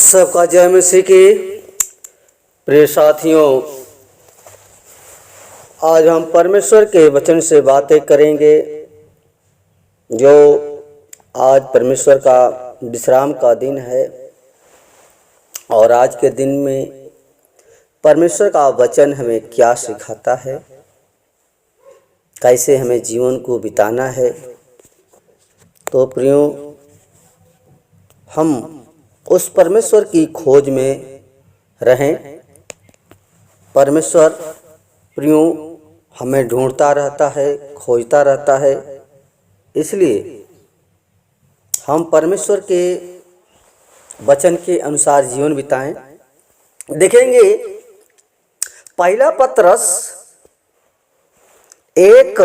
सबका जय मसीह की। प्रिय साथियों, आज हम परमेश्वर के वचन से बातें करेंगे। जो आज परमेश्वर का विश्राम का दिन है और आज के दिन में परमेश्वर का वचन हमें क्या सिखाता है, कैसे हमें जीवन को बिताना है। तो प्रियो, हम उस परमेश्वर की खोज में रहें। परमेश्वर प्रियो हमें ढूंढता रहता है, खोजता रहता है। इसलिए हम परमेश्वर के वचन के अनुसार जीवन बिताएं। देखेंगे पहला पत्रस 1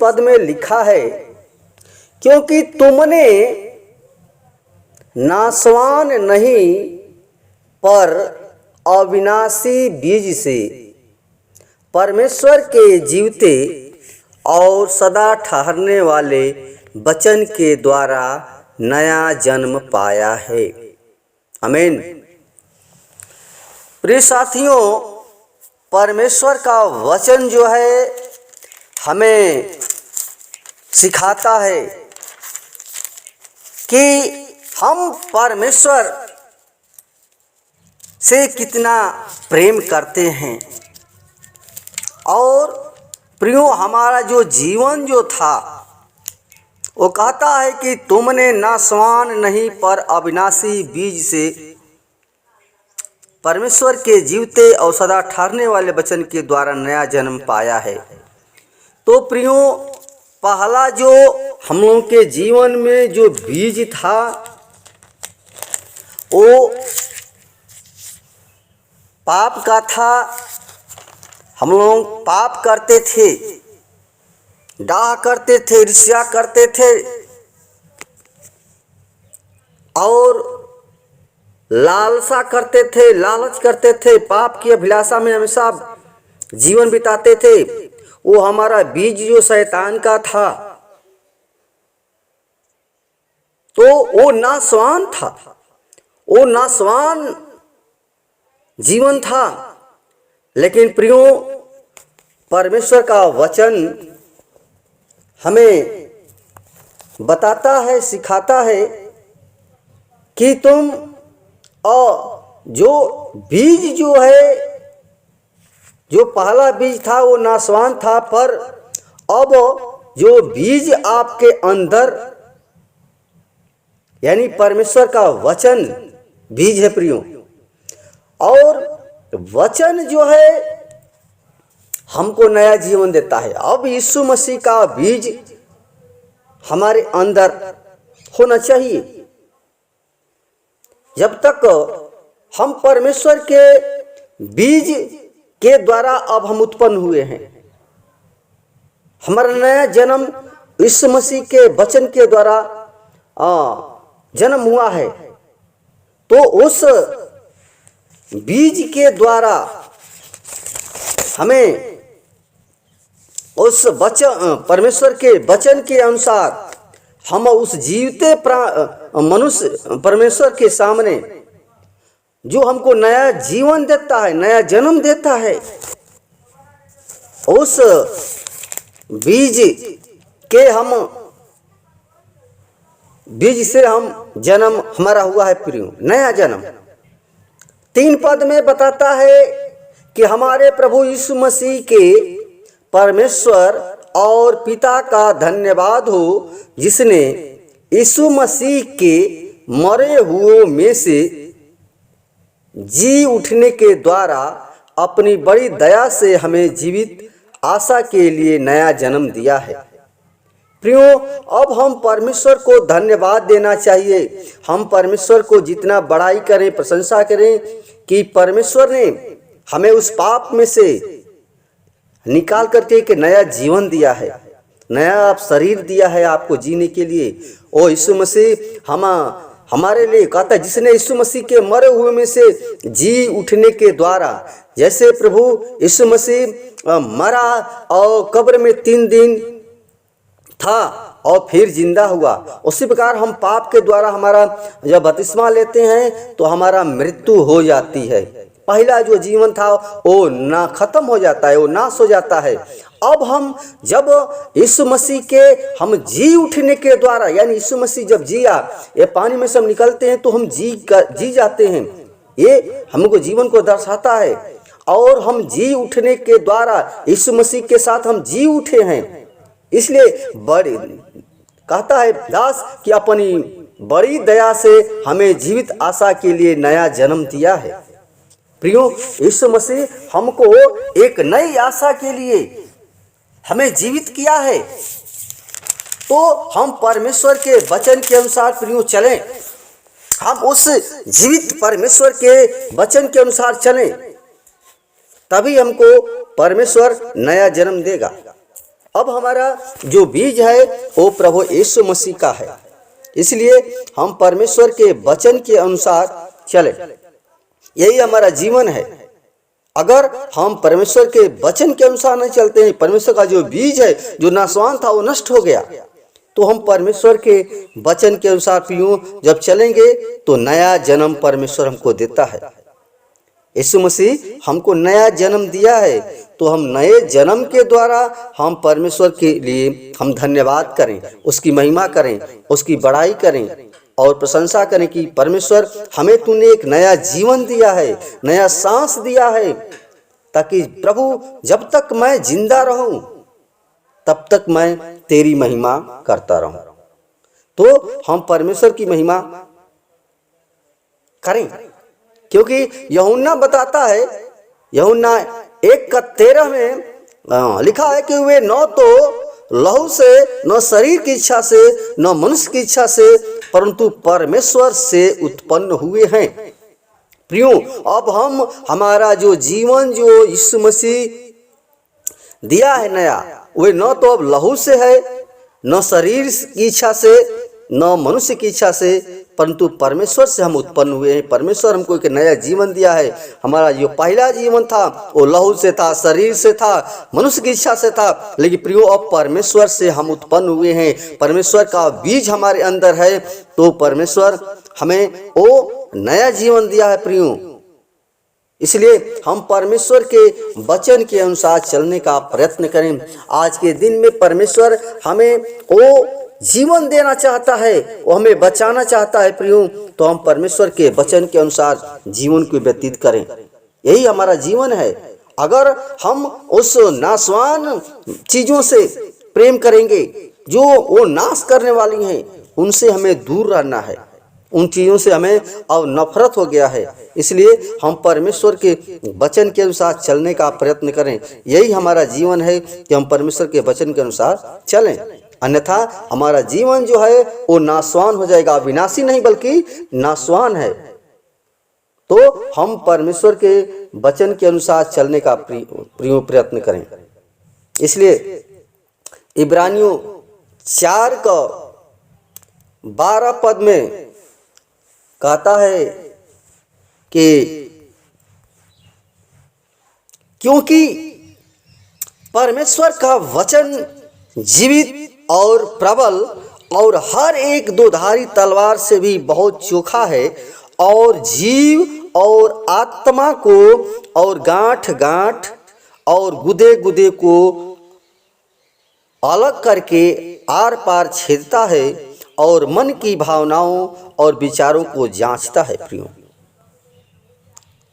पद में लिखा है, क्योंकि तुमने नाशवान नहीं पर अविनाशी बीज से परमेश्वर के जीवते और सदा ठहरने वाले वचन के द्वारा नया जन्म पाया है। आमीन। प्रिय साथियों, परमेश्वर का वचन जो है हमें सिखाता है कि हम परमेश्वर से कितना प्रेम करते हैं। और प्रियो, हमारा जो जीवन जो था वो कहता है कि तुमने नाशवान नहीं पर अविनाशी बीज से परमेश्वर के जीवते और सदा ठहरने वाले वचन के द्वारा नया जन्म पाया है। तो प्रियो, पहला जो हम लोगों के जीवन में जो बीज था वो पाप का था। हम लोग पाप करते थे, डाह करते थे, ईर्ष्या करते थे और लालसा करते थे, लालच करते थे, पाप की अभिलाषा में हमेशा जीवन बिताते थे। वो हमारा बीज जो शैतान का था, तो वो नाशवान था, वो नाशवान जीवन था। लेकिन प्रियो, परमेश्वर का वचन हमें बताता है, सिखाता है कि तुम जो बीज जो है, जो पहला बीज था वो नाशवान था, पर अब जो बीज आपके अंदर यानी परमेश्वर का वचन बीज है प्रियो। और वचन जो है हमको नया जीवन देता है। अब यीशु मसीह का बीज हमारे अंदर होना चाहिए। जब तक हम परमेश्वर के बीज के द्वारा अब हम उत्पन्न हुए हैं, हमारा नया जन्म यीशु मसीह के वचन के द्वारा जन्म हुआ है, तो उस बीज के द्वारा हमें उस वचन, परमेश्वर के वचन के अनुसार हम उस जीवते मनुष्य परमेश्वर के सामने जो हमको नया जीवन देता है, नया जन्म देता है, उस बीज के बीज से हम जन्म हमारा हुआ है प्रियो, नया जन्म। 3 पद में बताता है कि हमारे प्रभु यीशु मसीह के परमेश्वर और पिता का धन्यवाद हो, जिसने यीशु मसीह के मरे हुओं में से जी उठने के द्वारा अपनी बड़ी दया से हमें जीवित आशा के लिए नया जन्म दिया है। प्रियो, अब हम परमेश्वर को धन्यवाद देना चाहिए। हम परमेश्वर को जितना बड़ाई करें, प्रशंसा करें कि परमेश्वर ने हमें उस पाप में से निकाल करके एक नया जीवन दिया है, नया शरीर दिया है आपको जीने के लिए। ओ यीशु मसीह हमारे लिए कहता है, जिसने यीशु मसीह के मरे हुए में से जी उठने के द्वारा, जैसे प्रभु यीशु मसीह मरा और कब्र में 3 दिन था, और फिर जिंदा हुआ। उसी प्रकार हम पाप के द्वारा हमारा जब बपतिस्मा लेते हैं तो हमारा मृत्यु हो जाती है। पहला जो जीवन था वो ना खत्म हो जाता है, वो नाश हो जाता है। अब हम जब यीशु मसीह के हम जी उठने के द्वारा, यानी यीशु मसीह जब जिया, ये पानी में से हम निकलते हैं तो हम जी जाते हैं। ये हमको जीवन को दर्शाता है। और हम जी उठने के द्वारा यीशु मसीह के साथ हम जी उठे हैं। इसलिए बड़ी कहता है दास कि अपनी बड़ी दया से हमें जीवित आशा के लिए नया जन्म दिया है। प्रियो, यीशु मसीह हमको एक नई आशा के लिए हमें जीवित किया है। तो हम परमेश्वर के वचन के अनुसार प्रियो चलें। हम उस जीवित परमेश्वर के वचन के अनुसार चलें, तभी हमको परमेश्वर नया जन्म देगा। अब हमारा जो बीज है वो प्रभु यीशु मसीह का है। इसलिए हम परमेश्वर के वचन के अनुसार चलें, यही हमारा जीवन है। अगर हम परमेश्वर के वचन के अनुसार नहीं चलते हैं, परमेश्वर का जो बीज है जो नाशवान था वो नष्ट हो गया, तो हम परमेश्वर के वचन के अनुसार प्रियो जब चलेंगे तो नया जन्म परमेश्वर हमको देता है। यीशु मसीह हमको नया जन्म दिया है, तो हम नए जन्म के द्वारा हम परमेश्वर के लिए हम धन्यवाद करें, उसकी महिमा करें, उसकी बड़ाई करें और प्रशंसा करें कि परमेश्वर हमें तूने एक नया जीवन दिया है, नया सांस दिया है, ताकि प्रभु जब तक मैं जिंदा रहूं तब तक मैं तेरी महिमा करता रहूं। तो हम परमेश्वर की महिमा करें, क्योंकि यूहन्ना बताता है, यूहन्ना 1:13 में लिखा है कि वे न तो लहू से, न शरीर की इच्छा से, न मनुष्य की इच्छा से, परंतु परमेश्वर से उत्पन्न हुए हैं। प्रियो, अब हम हमारा जो जीवन जो यीशु मसीह दिया है नया, वे न तो अब लहू से है, न शरीर की इच्छा से, न मनुष्य की इच्छा से, परंतु परमेश्वर से हम उत्पन्न हुए हैं। परमेश्वर हमको एक नया जीवन दिया है। हमारा जो पहला जीवन था वो लहू से था, शरीर से था, मनुष्य की इच्छा से था, लेकिन प्रियो अब परमेश्वर से हम उत्पन्न हुए हैं। परमेश्वर का बीज हमारे अंदर है, तो परमेश्वर हमें वो नया जीवन दिया है प्रियो। इसलिए हम परमेश्वर के वचन के अनुसार चलने का प्रयत्न करें। आज के दिन में परमेश्वर हमें वो जीवन देना चाहता है, वो हमें बचाना चाहता है प्रियो, तो हम परमेश्वर के वचन के अनुसार जीवन को व्यतीत करें। यही हमारा जीवन है। अगर हम उस नाशवान चीजों से प्रेम करेंगे जो वो नाश करने वाली हैं, उनसे हमें दूर रहना है। उन चीज़ों से हमें अब नफरत हो गया है। इसलिए हम परमेश्वर के वचन के अनुसार चलने का प्रयत्न करें। यही हमारा जीवन है कि हम परमेश्वर के वचन के अनुसार चलें, अन्यथा हमारा जीवन जो है वो नाशवान हो जाएगा। विनाशी नहीं बल्कि नाशवान है। तो हम परमेश्वर के वचन के अनुसार चलने का प्रयत्न करें। इसलिए इब्रानियों 4:12 पद में कहता है कि क्योंकि परमेश्वर का वचन जीवित और प्रबल और हर एक दोधारी तलवार से भी बहुत चोखा है, और जीव और आत्मा को और गांठ गांठ और गुदे गुदे को अलग करके आर पार छेदता है और मन की भावनाओं और विचारों को जांचता है।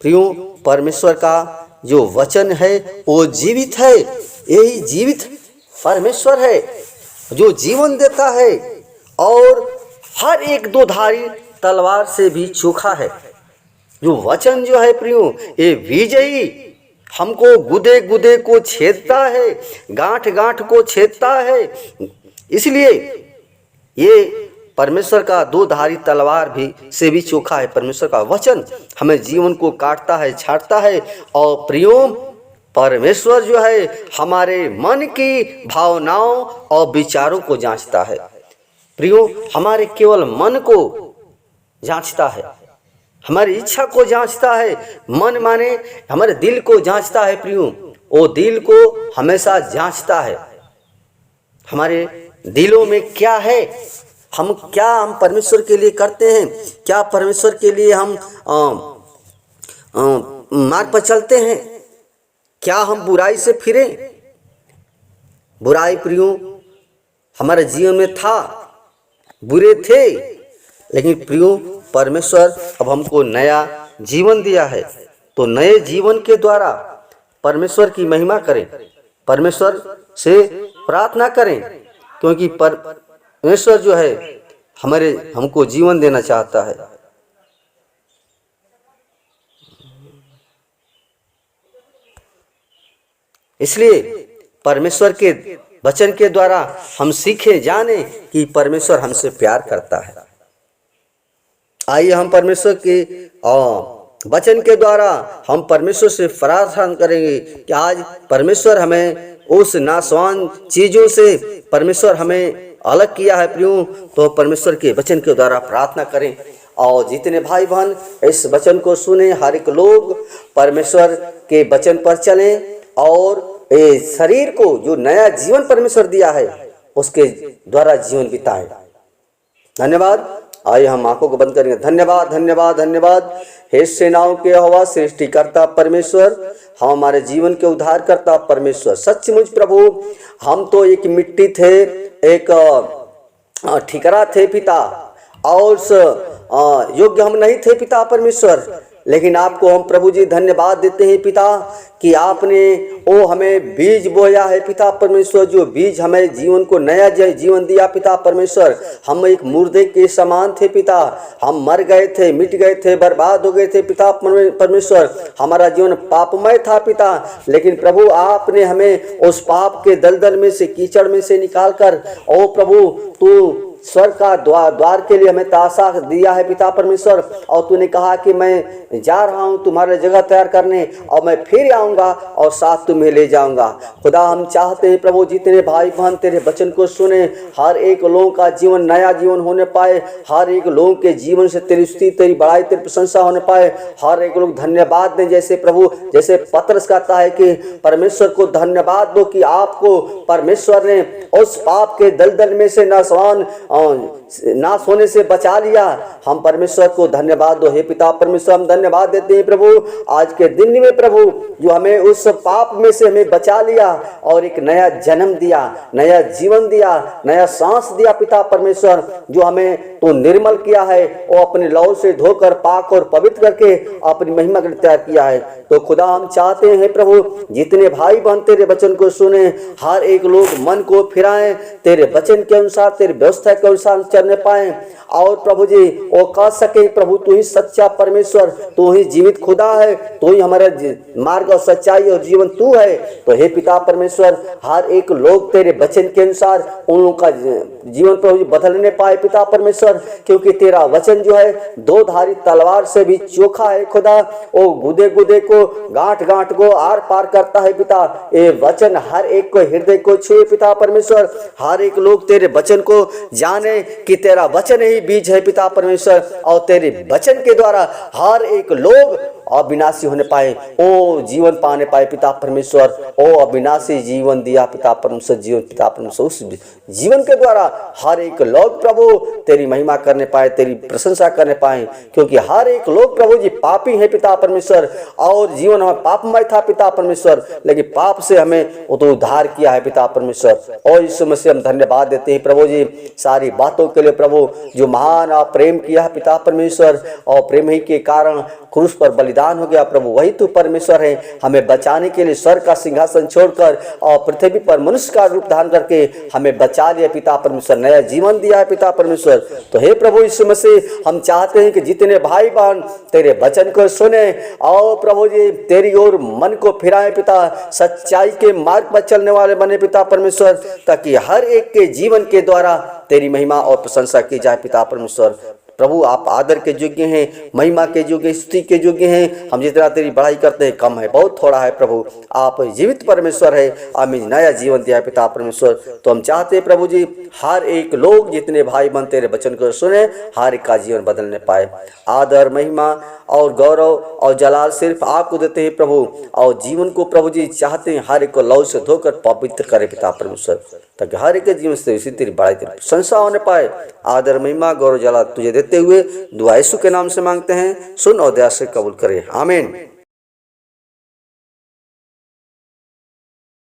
प्रियो, परमेश्वर का जो वचन है वो जीवित है। यही जीवित परमेश्वर है जो जीवन देता है और हर एक दोधारी तलवार से भी चोखा है। जो वचन जो है प्रियो, ये विजयी हमको गुदे गुदे को छेदता है, गांठ गांठ को छेदता है। इसलिए ये परमेश्वर का दोधारी तलवार भी से भी चोखा है। परमेश्वर का वचन हमें जीवन को काटता है, छाटता है। और प्रियो, परमेश्वर जो है हमारे मन की भावनाओं और विचारों को जांचता है। प्रियो, हमारे केवल मन को जांचता है, हमारी इच्छा को जांचता है। मन माने हमारे दिल को जांचता है। प्रियो, वो दिल को हमेशा जांचता है। हमारे दिलों में क्या है, हम परमेश्वर के लिए करते हैं, क्या परमेश्वर के लिए हम मार्ग पर चलते हैं, क्या हम बुराई से फिरें। बुराई प्रियो हमारे जीवन में था, बुरे थे, लेकिन प्रियो परमेश्वर अब हमको नया जीवन दिया है। तो नए जीवन के द्वारा परमेश्वर की महिमा करें, परमेश्वर से प्रार्थना करें, क्योंकि परमेश्वर जो है हमको जीवन देना चाहता है। इसलिए परमेश्वर के वचन के द्वारा हम सीखे जाने कि परमेश्वर हमसे प्यार करता है। आइए हम परमेश्वर के वचन के द्वारा हम परमेश्वर से प्रार्थना करेंगे कि आज परमेश्वर हमें उस नाशवान चीजों से परमेश्वर हमें अलग किया है प्रियो। तो परमेश्वर के वचन के द्वारा प्रार्थना करें और जितने भाई बहन इस वचन को सुने, हर एक लोग परमेश्वर के वचन पर चलें और इस शरीर को जो नया जीवन परमेश्वर दिया है उसके द्वारा जीवन बिताएं। धन्यवाद। आइए हम आंखों को बंद करेंगे। धन्यवाद धन्यवाद धन्यवाद हे सेनाओं के यहोवा, सृष्टिकर्ता परमेश्वर, हम हमारे जीवन के उद्धार करता परमेश्वर। सचमुच प्रभु हम तो एक मिट्टी थे, एक ठिकरा थे पिता, और योग्य हम नहीं थे पिता परमेश्वर, लेकिन आपको हम प्रभु जी धन्यवाद देते हैं पिता कि आपने हमें बीज बोया है पिता परमेश्वर, जो बीज हमें जीवन को नया जीवन दिया पिता परमेश्वर। हम एक मुर्दे के समान थे पिता, हम मर गए थे, मिट गए थे, बर्बाद हो गए थे पिता परमेश्वर, हमारा जीवन पापमय था पिता, लेकिन प्रभु आपने हमें उस पाप के दलदल में से, कीचड़ में से निकाल कर ओ प्रभु तू स्वर्ग का द्वार के लिए हमें ताशा दिया है पिता परमेश्वर। और तूने कहा कि मैं जा रहा हूँ तुम्हारे जगह तैयार करने और मैं फिर आऊँगा और साथ तुम्हें ले जाऊँगा। खुदा हम चाहते हैं प्रभु जितने भाई बहन तेरे वचन को सुने, हर एक लोगों का जीवन नया जीवन होने पाए, हर एक लोगों के जीवन से तेरी स्तुति, तेरी बड़ाई, तेरी प्रशंसा होने पाए, हर एक लोग धन्यवाद दें। जैसे प्रभु जैसे पत्रस कहता है कि परमेश्वर को धन्यवाद दो कि आपको परमेश्वर ने उस पाप के दलदल में से नाश होने से बचा लिया। हम परमेश्वर को धन्यवाद दो हे पिता परमेश्वर। हम धन्यवाद देते हैं प्रभु आज के दिन में प्रभु जो हमें उस पाप में से हमें बचा लिया और एक नया जन्म दिया, नया जीवन दिया, नया सांस दिया पिता परमेश्वर, जो हमें तो निर्मल किया है और अपने लहू से धोकर पाक और पवित्र करके अपनी महिमा के लिए तैयार किया है। तो खुदा हम चाहते हैं प्रभु जितने भाई बहन तेरे वचन को सुने, हर एक लोग मन को फिराएं तेरे वचन के अनुसार, तेरी व्यवस्था के अनुसार चलने पाए, और प्रभु जी वो कह सके प्रभु तू ही सच्चा परमेश्वर, तू ही जीवित खुदा है, तू ही हमारा मार्ग और सच्चाई और जीवन तू है। तो हे पिता परमेश्वर हर एक लोग तेरे वचन के अनुसार उन लोगों का जीवन प्रभु बदलने पाए पिता परमेश्वर, क्योंकि तेरा वचन जो है दो धारी तलवार से भी चोखा है खुदा, वो गुदे गुदे को गांठ गांठ को आर पार करता है पिता। ये वचन हर एक को हृदय को छुए पिता परमेश्वर, हर एक लोग तेरे वचन को जाने कि तेरा वचन ही बीज है पिता परमेश्वर, और तेरे वचन के द्वारा हर एक लोग अविनाशी होने पाए, ओ जीवन पाने पाए पिता परमेश्वर। ओ अविनाशी जीवन दिया पिता परमेश्वर, जीवन पिता परमेश्वर, उस जीवन के द्वारा हर एक लोग प्रभु तेरी महिमा करने पाए, तेरी प्रशंसा करने पाए, क्योंकि हर एक लोग प्रभु जी पापी है पिता परमेश्वर, और जीवन हमें पापमय था पिता परमेश्वर, लेकिन पाप से हमें वो तो उद्धार किया है पिता परमेश्वर। और इस समय से हम धन्यवाद देते हैं प्रभु जी सारी बातों के लिए प्रभु, जो महान आप प्रेम किया है पिता परमेश्वर, और प्रेम ही के कारण क्रूस पर बलिदान हो गया प्रभु, वही तू परमेश्वर है। हमें बचाने के लिए स्वर्ग का सिंहासन छोड़कर और पृथ्वी पर मनुष्य का रूप धारण करके हमें बचा लिया पिता परमेश्वर, नया जीवन दिया है पिता परमेश्वर। तो हे प्रभु यीशु मसीह हम चाहते हैं कि जितने भाई बहन तेरे वचन को सुने और प्रभु जी तेरी ओर मन को फिराए पिता, सच्चाई के मार्ग पर चलने वाले बने पिता परमेश्वर, ताकि हर एक के जीवन के द्वारा तेरी महिमा और प्रशंसा की जाए पिता परमेश्वर। प्रभु आप आदर के योग्य हैं, महिमा के योग्य, स्तुति के योग्य हैं। हम जितना तेरी बड़ाई करते हैं कम है, बहुत थोड़ा है प्रभु। आप जीवित परमेश्वर है, हमें नया जीवन दिया पिता परमेश्वर। तो हम चाहते हैं प्रभु जी हर एक लोग जितने भाई बहन तेरे वचन को सुने, हर एक का जीवन बदलने पाए। आदर, महिमा और गौरव और जलाल सिर्फ आपको देते हैं प्रभु, और जीवन को प्रभु जी चाहते हैं हर एक को लहू से धोकर पवित्र करे पिता परमेश्वर, ताकि हर एक के जीवन से इसी तेरी बड़ाई तेरी प्रशंसा होने पाए। आदर, महिमा, गौरव, जलाल तुझे देते हुए दुआ यीशु के नाम से मांगते हैं, सुन और दया से कबूल करे, आमीन।